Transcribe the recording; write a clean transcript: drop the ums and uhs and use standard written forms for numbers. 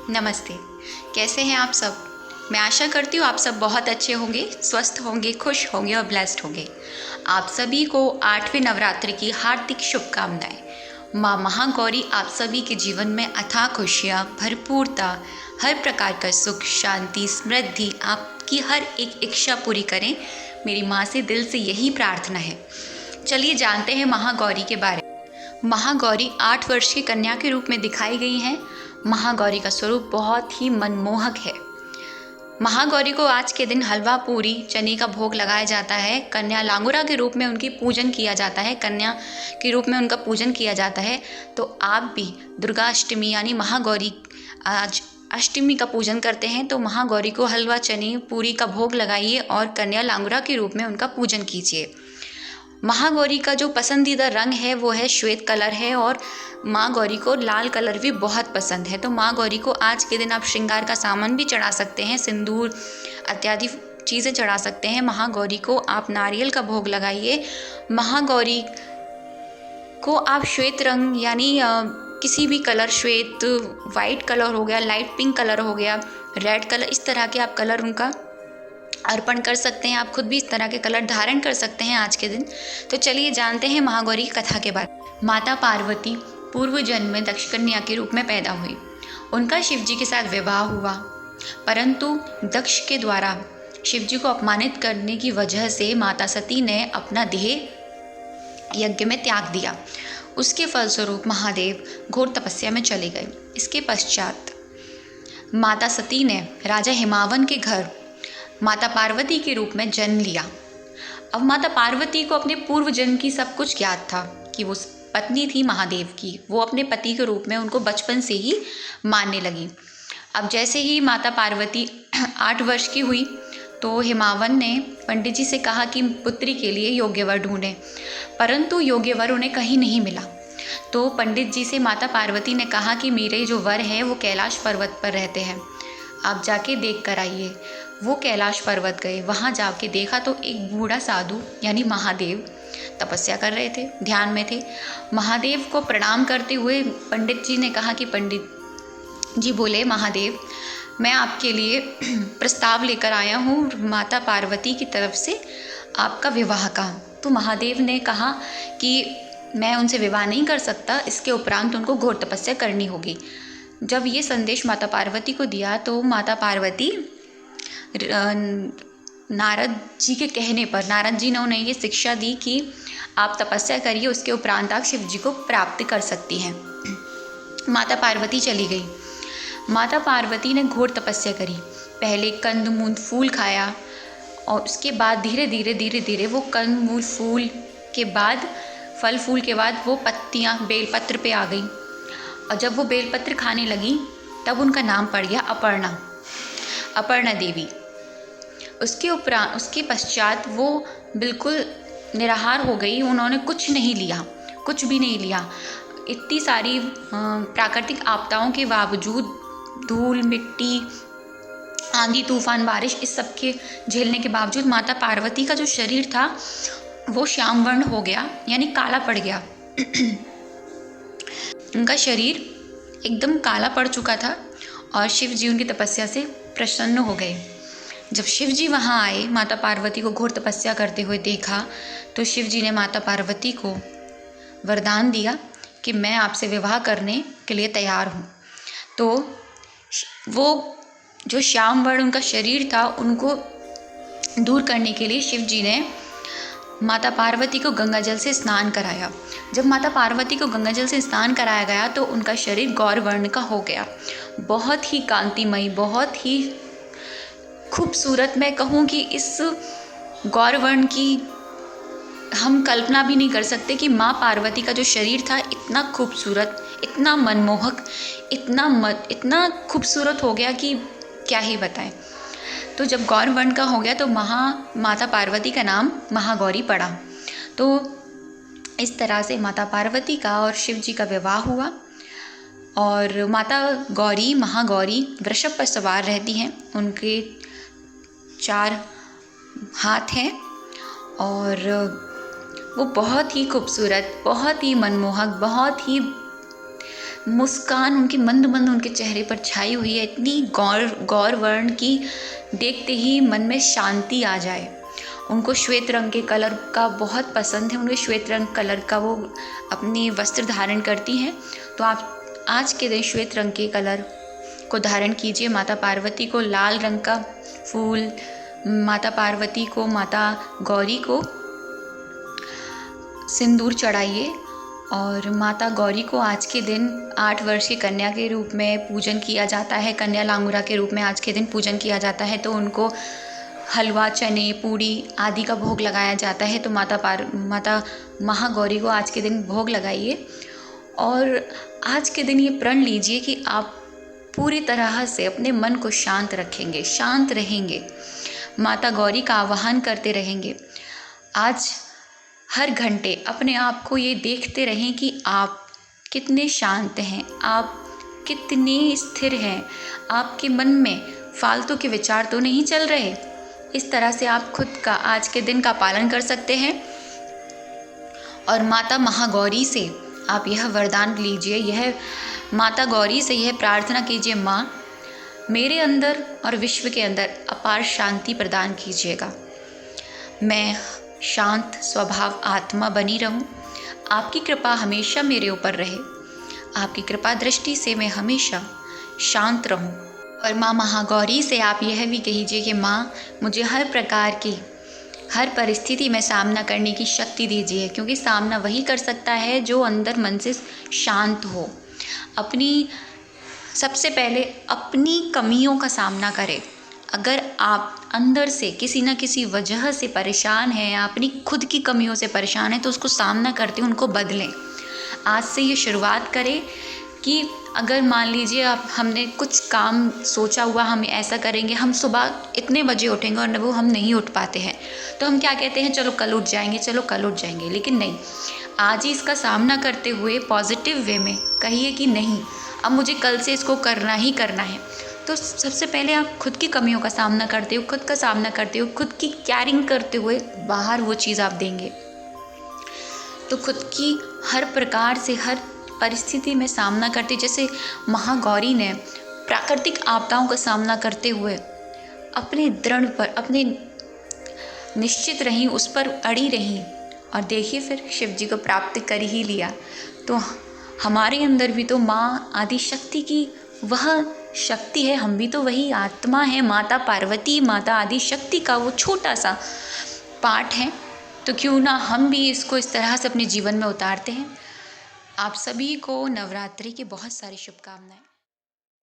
नमस्ते। कैसे हैं आप सब? मैं आशा करती हूँ आप सब बहुत अच्छे होंगे, स्वस्थ होंगे, खुश होंगे और ब्लेस्ड होंगे। आप सभी को 8वें नवरात्रि की हार्दिक शुभकामनाएं। माँ महागौरी आप सभी के जीवन में अथाह खुशियाँ, भरपूरता, हर प्रकार का सुख, शांति, समृद्धि, आपकी हर एक इच्छा पूरी करें। मेरी माँ से दिल से यही प्रार्थना है। चलिए जानते हैं महागौरी के बारे में। महागौरी 8 वर्ष की कन्या के रूप में दिखाई गई हैं। महागौरी का स्वरूप बहुत ही मनमोहक है। महागौरी को आज के दिन हलवा, पूरी, चने का भोग लगाया जाता है। कन्या लांगुरा के रूप में उनकी पूजन किया जाता है। कन्या के रूप में उनका पूजन किया जाता है। तो आप भी दुर्गा अष्टमी यानी महागौरी आज अष्टमी का पूजन करते हैं तो महागौरी को हलवा, चने, पूरी का भोग लगाइए और कन्या लांगुरा के रूप में उनका पूजन कीजिए। महागौरी का जो पसंदीदा रंग है वो है श्वेत कलर है और माँ गौरी को लाल कलर भी बहुत पसंद है। तो माँ गौरी को आज के दिन आप श्रृंगार का सामान भी चढ़ा सकते हैं, सिंदूर इत्यादि चीज़ें चढ़ा सकते हैं। महागौरी को आप नारियल का भोग लगाइए। महागौरी को आप श्वेत रंग यानी किसी भी कलर, श्वेत, वाइट कलर हो गया, लाइट पिंक कलर हो गया, रेड कलर, इस तरह के आप कलर उनका अर्पण कर सकते हैं। आप खुद भी इस तरह के कलर धारण कर सकते हैं आज के दिन। तो चलिए जानते हैं महागौरी की कथा के बारे में। माता पार्वती पूर्व जन्म में दक्ष कन्या के रूप में पैदा हुई। उनका शिवजी के साथ विवाह हुआ, परंतु दक्ष के द्वारा शिवजी को अपमानित करने की वजह से माता सती ने अपना देह यज्ञ में त्याग दिया। उसके फलस्वरूप महादेव घोर तपस्या में चले गए। इसके पश्चात माता सती ने राजा हिमावन के घर माता पार्वती के रूप में जन्म लिया। अब माता पार्वती को अपने पूर्व जन्म की सब कुछ ज्ञात था कि वो पत्नी थी महादेव की। वो अपने पति के रूप में उनको बचपन से ही मानने लगी। अब जैसे ही माता पार्वती 8 वर्ष की हुई तो हिमावन ने पंडित जी से कहा कि पुत्री के लिए योग्य वर ढूंढें, परंतु योग्य वर उन्हें कहीं नहीं मिला। तो पंडित जी से माता पार्वती ने कहा कि मेरे जो वर हैं वो कैलाश पर्वत पर रहते हैं, आप जाके देख कर आइए। वो कैलाश पर्वत गए। वहाँ जाके देखा तो एक बूढ़ा साधु यानी महादेव तपस्या कर रहे थे, ध्यान में थे। महादेव को प्रणाम करते हुए पंडित जी ने कहा कि पंडित जी बोले, महादेव मैं आपके लिए प्रस्ताव लेकर आया हूँ माता पार्वती की तरफ से आपका विवाह का। तो महादेव ने कहा कि मैं उनसे विवाह नहीं कर सकता, इसके उपरांत उनको घोर तपस्या करनी होगी। जब ये संदेश माता पार्वती को दिया तो माता पार्वती नारद जी के कहने पर, नारद जी ने उन्हें ये शिक्षा दी कि आप तपस्या करिए, उसके उपरांत आप शिव जी को प्राप्त कर सकती हैं। माता पार्वती चली गई। माता पार्वती ने घोर तपस्या करी। पहले कंद मूल फूल खाया और उसके बाद धीरे धीरे वो कंद मूल फूल के बाद, फल फूल के बाद वो पत्तियाँ बेलपत्र पे आ गई। और जब वो बेलपत्र खाने लगी तब उनका नाम पड़ गया अपर्णा देवी। उसके पश्चात वो बिल्कुल निराहार हो गई। उन्होंने कुछ नहीं लिया, कुछ भी नहीं लिया। इतनी सारी प्राकृतिक आपदाओं के बावजूद, धूल मिट्टी, आंधी तूफान, बारिश, इस सब के झेलने के बावजूद माता पार्वती का जो शरीर था वो श्याम वर्ण हो गया यानी काला पड़ गया। उनका शरीर एकदम काला पड़ चुका था और शिव जी उनकी तपस्या से प्रसन्न हो गए। जब शिव जी वहाँ आए, माता पार्वती को घोर तपस्या करते हुए देखा तो शिव जी ने माता पार्वती को वरदान दिया कि मैं आपसे विवाह करने के लिए तैयार हूँ। तो वो जो श्याम वर्ण उनका शरीर था उनको दूर करने के लिए शिव जी ने माता पार्वती को गंगा जल से स्नान कराया। जब माता पार्वती को गंगा जल से स्नान कराया गया तो उनका शरीर गौर वर्ण का हो गया। बहुत ही कांतिमयी, बहुत ही खूबसूरत। मैं कहूँ कि इस गौर वर्ण की हम कल्पना भी नहीं कर सकते कि माँ पार्वती का जो शरीर था इतना खूबसूरत, इतना मनमोहक, इतना खूबसूरत हो गया कि क्या ही बताएं। तो जब गौर वर्ण का हो गया तो माता पार्वती का नाम महागौरी पड़ा। तो इस तरह से माता पार्वती का और शिव जी का विवाह हुआ। और माता गौरी, महागौरी वृषभ पर सवार रहती हैं। उनके 4 हाथ हैं और वो बहुत ही खूबसूरत, बहुत ही मनमोहक, बहुत ही मुस्कान उनकी मंद मंद उनके चेहरे पर छाई हुई है, इतनी गौर वर्ण की देखते ही मन में शांति आ जाए। उनको श्वेत रंग के कलर का बहुत पसंद है, उन्हें श्वेत रंग कलर का वो अपनी वस्त्र धारण करती हैं। तो आप आज के दिन श्वेत रंग के कलर को धारण कीजिए। माता पार्वती को लाल रंग का फूल, माता पार्वती को, माता गौरी को सिंदूर चढ़ाइए। और माता गौरी को आज के दिन 8 वर्ष की कन्या के रूप में पूजन किया जाता है, कन्या लांगुरा के रूप में आज के दिन पूजन किया जाता है। तो उनको हलवा, चने, पूड़ी आदि का भोग लगाया जाता है। तो माता महागौरी को आज के दिन भोग लगाइए। और आज के दिन ये प्रण लीजिए कि आप पूरी तरह से अपने मन को शांत रखेंगे, शांत रहेंगे, माता गौरी का आवाहन करते रहेंगे। आज हर घंटे अपने आप को ये देखते रहें कि आप कितने शांत हैं, आप कितने स्थिर हैं, आपके मन में फालतू के विचार तो नहीं चल रहे। इस तरह से आप खुद का आज के दिन का पालन कर सकते हैं। और माता महागौरी से आप यह वरदान लीजिए, यह माता गौरी से यह प्रार्थना कीजिए, माँ मेरे अंदर और विश्व के अंदर अपार शांति प्रदान कीजिएगा। मैं शांत स्वभाव आत्मा बनी रहूं, आपकी कृपा हमेशा मेरे ऊपर रहे, आपकी कृपा दृष्टि से मैं हमेशा शांत रहूं। और माँ महागौरी से आप यह भी कहिए कि माँ मुझे हर प्रकार की, हर परिस्थिति में सामना करने की शक्ति दीजिए, क्योंकि सामना वही कर सकता है जो अंदर मन से शांत हो। सबसे पहले अपनी कमियों का सामना करें। अगर आप अंदर से किसी न किसी वजह से परेशान हैं या अपनी खुद की कमियों से परेशान हैं, तो उसको सामना करते उनको बदलें। आज से ये शुरुआत करें कि अगर मान लीजिए हमने कुछ काम सोचा हुआ हम ऐसा करेंगे, हम सुबह इतने बजे उठेंगे और वो हम नहीं उठ पाते हैं, तो हम क्या कहते हैं, चलो कल उठ जाएंगे, चलो कल उठ जाएंगे। लेकिन नहीं, आज ही इसका सामना करते हुए पॉजिटिव वे में कहिए कि नहीं, अब मुझे कल से इसको करना ही करना है। तो सबसे पहले आप खुद की कमियों का सामना करते हो, खुद का सामना करते हो, खुद की केयरिंग करते हुए बाहर वो चीज़ आप देंगे। तो खुद की हर प्रकार से, हर परिस्थिति में सामना करते, जैसे महागौरी ने प्राकृतिक आपदाओं का सामना करते हुए अपने दृढ़ पर, अपने निश्चित रहीं, उस पर अड़ी रहीं, और देखिए फिर शिव जी को प्राप्त कर ही लिया। तो हमारे अंदर भी तो माँ आदि शक्ति की वह शक्ति है, हम भी तो वही आत्मा है। माता पार्वती, माता आदि शक्ति का वो छोटा सा पार्ट है। तो क्यों ना हम भी इसको इस तरह से अपने जीवन में उतारते हैं। आप सभी को नवरात्रि की बहुत सारी शुभकामनाएं।